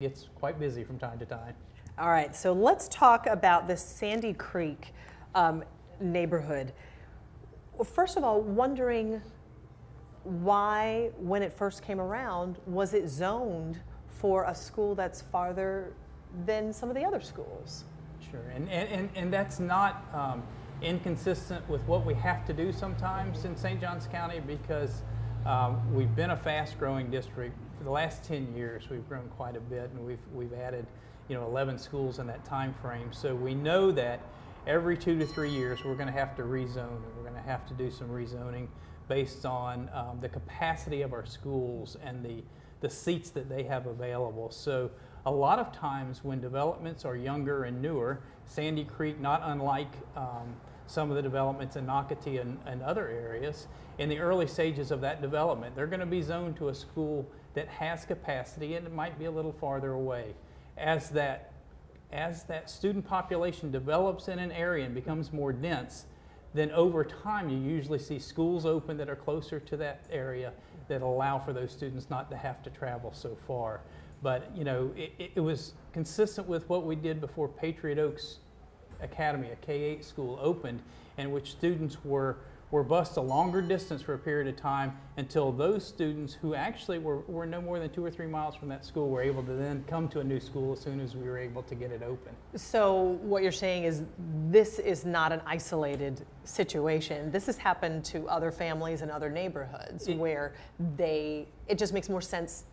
gets quite busy from time to time. All right, so let's talk about this Sandy Creek neighborhood. Well, first of all, wondering why, when it first came around, was it zoned for a school that's farther than some of the other schools? Sure, and that's not inconsistent with what we have to do sometimes in St. Johns County, because we've been a fast-growing district. For the last 10 years, we've grown quite a bit, and we've added 11 schools in that time frame. So we know that every 2 to 3 years we're going to have to rezone, and we're going to have to do some rezoning based on the capacity of our schools and the seats that they have available. So a lot of times when developments are younger and newer, Sandy Creek, not unlike some of the developments in Nocatee and other areas, in the early stages of that development, they're going to be zoned to a school that has capacity, and it might be a little farther away. As that student population develops in an area and becomes more dense, then over time you usually see schools open that are closer to that area that allow for those students not to have to travel so far. But it was consistent with what we did before Patriot Oaks Academy, a K-8 school, opened, in which students were bused a longer distance for a period of time until those students who actually were no more than 2 or 3 miles from that school were able to then come to a new school as soon as we were able to get it open. So what you're saying is this is not an isolated situation. This has happened to other families and other neighborhoods where it just makes more sense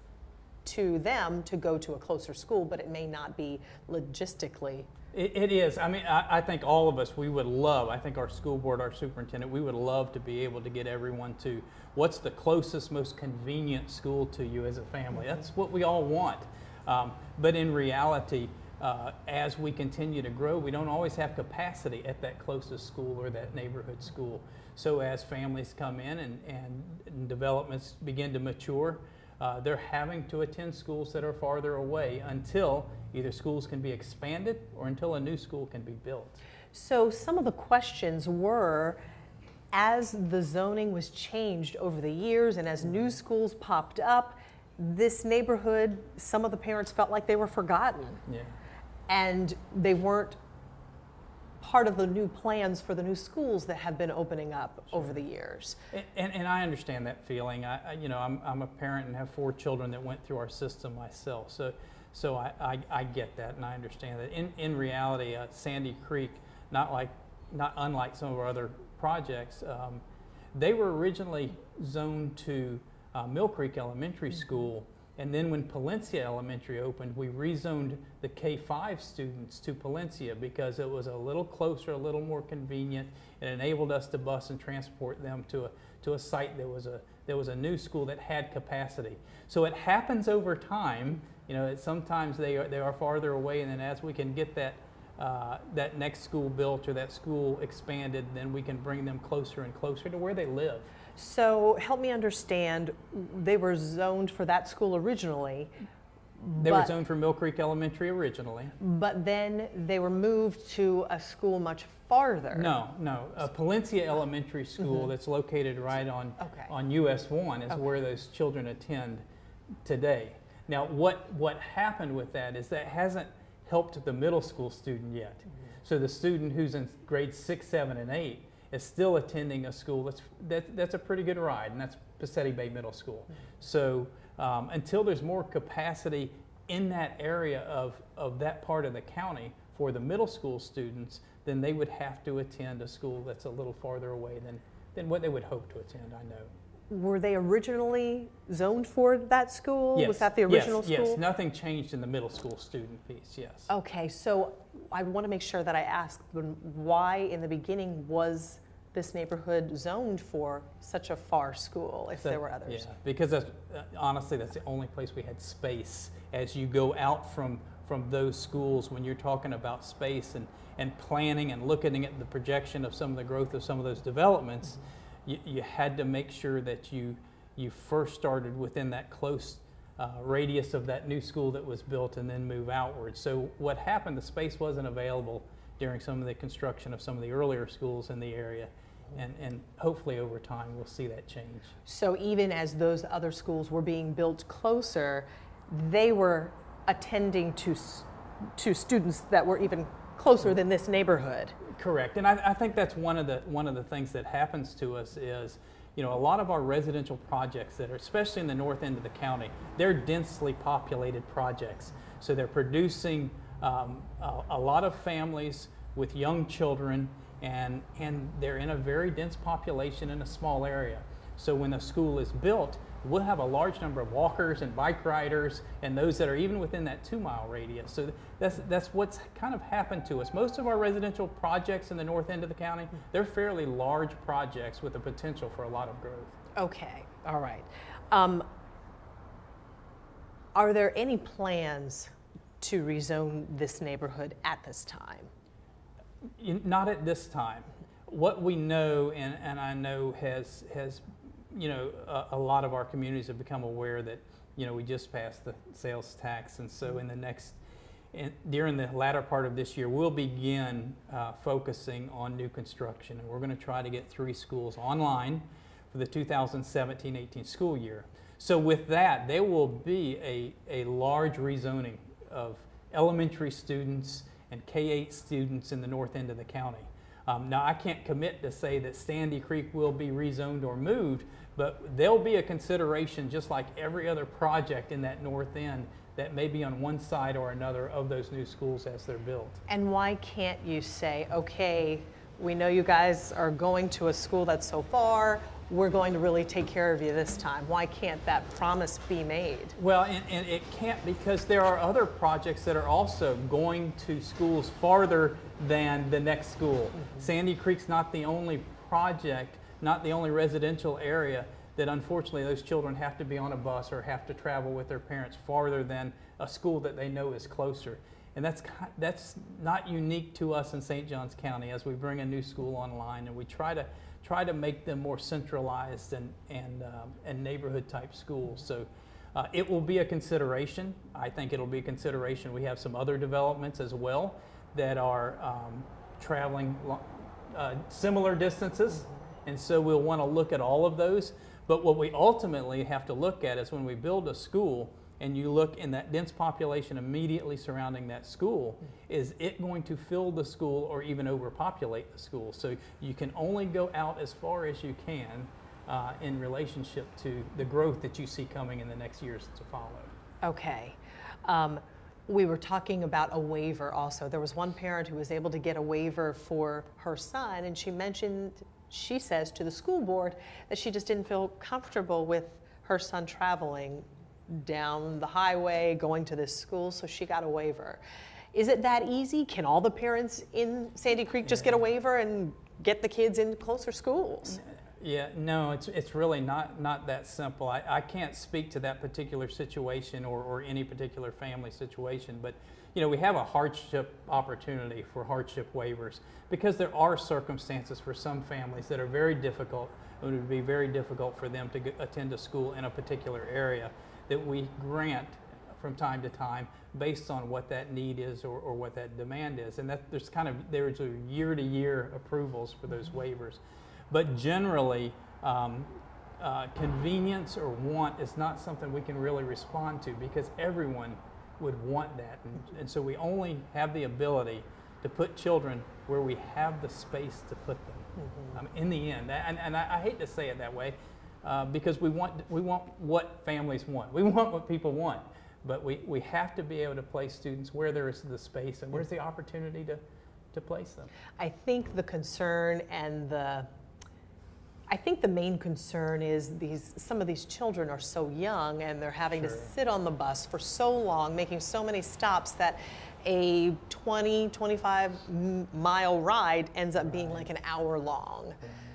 to them to go to a closer school, but it may not be logistically. It is. I mean, I think all of us, we would love, I think our school board, our superintendent, we would love to be able to get everyone to what's the closest, most convenient school to you as a family. That's what we all want. But in reality, as we continue to grow, we don't always have capacity at that closest school or that neighborhood school. So as families come in and developments begin to mature, they're having to attend schools that are farther away until either schools can be expanded or until a new school can be built. So some of the questions were, as the zoning was changed over the years and as new schools popped up, this neighborhood, some of the parents felt like they were forgotten. Yeah. And they weren't part of the new plans for the new schools that have been opening up over the years. And I understand that feeling. I'm a parent and have 4 children that went through our system myself. So I get that and I understand that. In reality, Sandy Creek, not unlike some of our other projects, they were originally zoned to Mill Creek Elementary School. And then when Palencia Elementary opened, we rezoned the K-5 students to Palencia because it was a little closer, a little more convenient. It enabled us to bus and transport them to a site that was a new school that had capacity. So it happens over time. Sometimes they are farther away, and then as we can get that next school built or that school expanded, then we can bring them closer and closer to where they live. So help me understand, they were zoned for that school originally. They were zoned for Mill Creek Elementary originally. But then they were moved to a school much farther. No. Palencia Elementary School that's located right on US 1 is where those children attend today. Now what happened with that is that hasn't helped the middle school student yet. So the student who's in grades 6, 7, and 8 is still attending a school that's a pretty good ride, and that's Passetti Bay Middle School. So until there's more capacity in that area of that part of the county for the middle school students, then they would have to attend a school that's a little farther away than what they would hope to attend, I know. Were they originally zoned for that school? Yes. Was that the original school? Yes, nothing changed in the middle school student piece, yes. Okay, so I want to make sure that I ask why in the beginning was this neighborhood zoned for such a far school if there were others? Yeah, because honestly, that's the only place we had space. As you go out from those schools, when you're talking about space and planning and looking at the projection of some of the growth of some of those developments, you had to make sure that you first started within that close radius of that new school that was built and then move outward. So what happened, the space wasn't available during some of the construction of some of the earlier schools in the area. And hopefully over time we'll see that change. So even as those other schools were being built closer, they were attending to students that were even closer than this neighborhood. Correct, and I think that's one of the things that happens to us is, a lot of our residential projects that are, especially in the north end of the county, they're densely populated projects. So they're producing a lot of families with young children, and they're in a very dense population in a small area. So when a school is built, we'll have a large number of walkers and bike riders and those that are even within that 2-mile radius. So that's what's kind of happened to us. Most of our residential projects in the north end of the county, they're fairly large projects with the potential for a lot of growth. Okay, all right. Are there any plans to rezone this neighborhood at this time? Not at this time. What we know, and I know has a lot of our communities have become aware that, we just passed the sales tax, and so during the latter part of this year, we'll begin focusing on new construction, and we're going to try to get 3 schools online for the 2017-18 school year. So with that, there will be a large rezoning of elementary students and K-8 students in the north end of the county. Now, I can't commit to say that Sandy Creek will be rezoned or moved, but there'll be a consideration, just like every other project in that north end, that may be on one side or another of those new schools as they're built. And why can't you say, okay, we know you guys are going to a school that's so far, we're going to really take care of you this time? Why can't that promise be made? Well, and it can't, because there are other projects that are also going to schools farther than the next school. Mm-hmm. Sandy Creek's not the only project, not the only residential area that unfortunately those children have to be on a bus or have to travel with their parents farther than a school that they know is closer. And that's not unique to us in St. Johns County as we bring a new school online, and we try to make them more centralized and neighborhood type schools. So it will be a consideration. I think it'll be a consideration. We have some other developments as well that are traveling similar distances, and so we'll want to look at all of those. But what we ultimately have to look at is when we build a school and you look in that dense population immediately surrounding that school, is it going to fill the school or even overpopulate the school? So you can only go out as far as you can in relationship to the growth that you see coming in the next years to follow. Okay. We were talking about a waiver also. There was one parent who was able to get a waiver for her son, and she says to the school board that she just didn't feel comfortable with her son traveling down the highway, going to this school, so she got a waiver. Is it that easy? Can all the parents in Sandy Creek just get a waiver and get the kids in closer schools? Yeah, no, it's really not that simple. I can't speak to that particular situation or any particular family situation, but we have a hardship opportunity for hardship waivers because there are circumstances for some families that are very difficult. It would be very difficult for them to attend a school in a particular area that we grant from time to time based on what that need is or what that demand is. And that there's a year-to-year approvals for those waivers. But generally, convenience or want is not something we can really respond to because everyone would want that. And so we only have the ability to put children where we have the space to put them in the end. And I hate to say it that way because we want what families want. We want what people want. But we have to be able to place students where there is the space and where's the opportunity to place them. I think the concern and I think the main concern is some of these children are so young and they're having to sit on the bus for so long, making so many stops that a 25 mile ride ends up being like an hour long.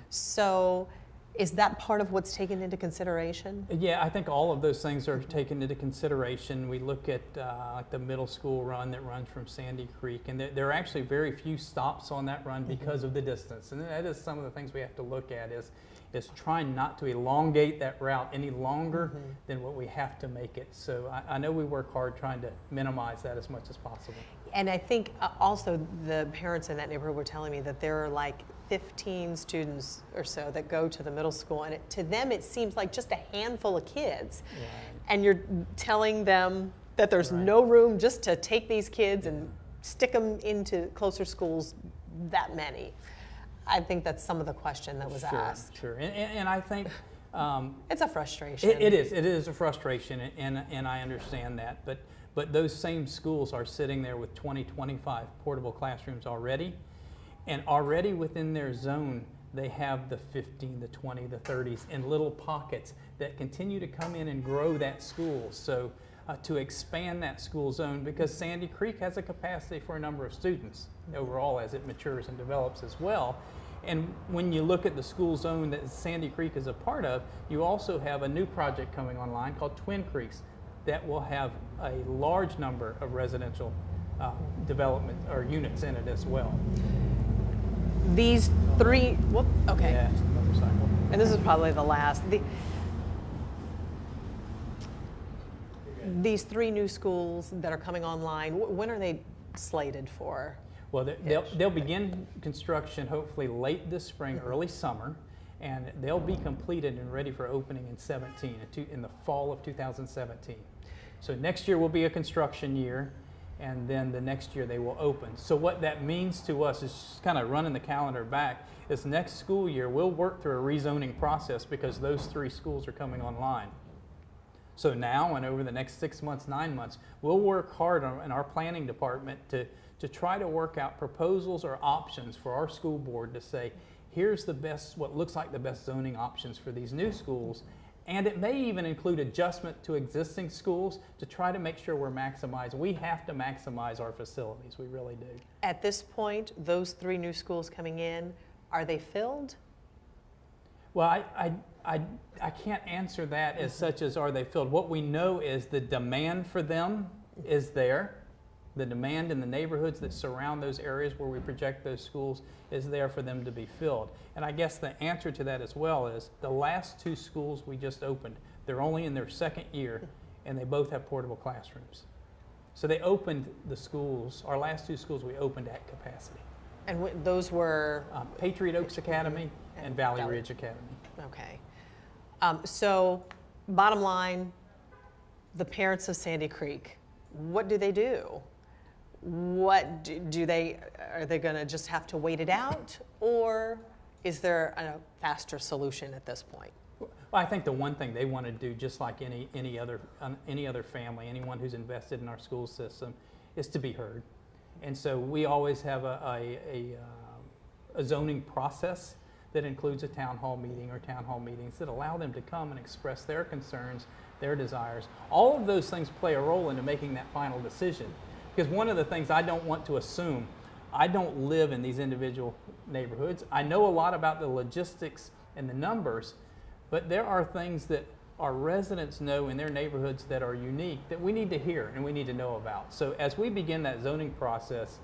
So is that part of what's taken into consideration? Yeah, I think all of those things are taken into consideration. We look at like the middle school run that runs from Sandy Creek, and there are actually very few stops on that run because of the distance. And that is some of the things we have to look at is trying not to elongate that route any longer than what we have to make it. So I know we work hard trying to minimize that as much as possible. And I think also the parents in that neighborhood were telling me that there are like 15 students or so that go to the middle school, and to them it seems like just a handful of kids. Right. And you're telling them that there's no room just to take these kids and stick them into closer schools, that many. I think that's some of the question that was asked. Sure, and I think it's a frustration. It is a frustration, and I understand that. But those same schools are sitting there with 20, 25 portable classrooms already, and already within their zone, they have the 15, the 20, the 30s in little pockets that continue to come in and grow that school. So to expand that school zone, because Sandy Creek has a capacity for a number of students overall as it matures and develops as well. And when you look at the school zone that Sandy Creek is a part of, you also have a new project coming online called Twin Creeks that will have a large number of residential development or units in it as well. These three, okay. Yeah, it's a motorcycle. And this is probably the last. These three new schools that are coming online, when are they slated for? Well, they'll begin construction hopefully late this spring, early summer, and they'll be completed and ready for opening in the fall of 2017. So next year will be a construction year, and then the next year they will open. So what that means to us is just kind of running the calendar back. Is next school year we'll work through a rezoning process because those three schools are coming online. So now and over the next 6 months, 9 months, we'll work hard in our planning department to try to work out proposals or options for our school board to say, here's the best, what looks like the best zoning options for these new schools. And it may even include adjustment to existing schools to try to make sure we're maximizing. We have to maximize our facilities, we really do. At this point, those three new schools coming in, are they filled? Well, I can't answer that as such as are they filled. What we know is the demand for them is there. The demand in the neighborhoods that surround those areas where we project those schools is there for them to be filled. And I guess the answer to that as well is the last two schools we just opened, they're only in their second year, and they both have portable classrooms. So they opened the schools, our last two schools we opened at capacity. And those were? Patriot Oaks Academy and Valley Ridge Academy. Okay. So bottom line, the parents of Sandy Creek, what do they do? What do they, are they going to just have to wait it out, or is there a faster solution at this point? Well, I think the one thing they want to do, just like any other family, anyone who's invested in our school system, is to be heard. And so we always have a zoning process that includes a town hall meeting or town hall meetings that allow them to come and express their concerns, their desires. All of those things play a role into making that final decision. Because one of the things I don't want to assume, I don't live in these individual neighborhoods. I know a lot about the logistics and the numbers, but there are things that our residents know in their neighborhoods that are unique that we need to hear and we need to know about. So as we begin that zoning process,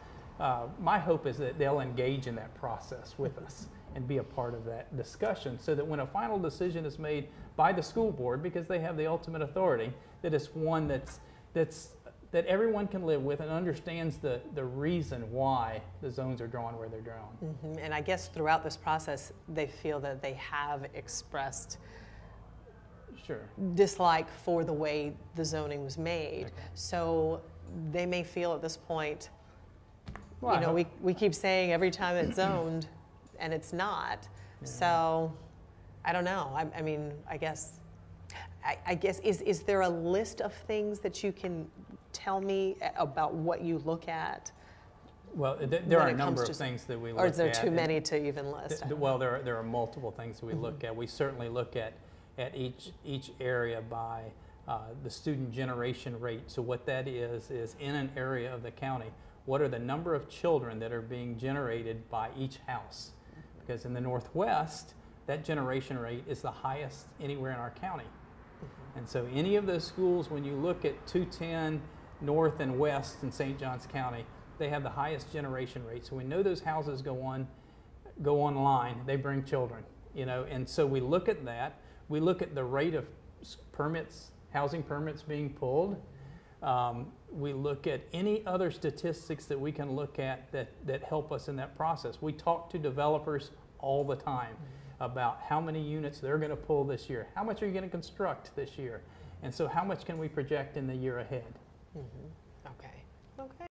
my hope is that they'll engage in that process with us and be a part of that discussion so that when a final decision is made by the school board, because they have the ultimate authority, that it's one that everyone can live with and understands the reason why the zones are drawn where they're drawn. Mm-hmm. And I guess throughout this process, they feel that they have expressed dislike for the way the zoning was made. Okay. So they may feel at this point, well, we keep saying every time it's zoned and it's not. Yeah. So I don't know. I mean, I guess is there a list of things that you can tell me about what you look at? Well, there are a number of things that we look at. Or is there too many to even list? Well, there are multiple things that we look at. We certainly look at each area by the student generation rate. So what that is in an area of the county, what are the number of children that are being generated by each house? Because in the Northwest, that generation rate is the highest anywhere in our county. And so any of those schools, when you look at 210 North and West in St. Johns County, they have the highest generation rate. So we know those houses go online, they bring children, and so we look at that. We look at the rate of permits, housing permits being pulled. We look at any other statistics that we can look at that help us in that process. We talk to developers all the time about how many units they're going to pull this year. How much are you going to construct this year? And so how much can we project in the year ahead? Okay. Okay.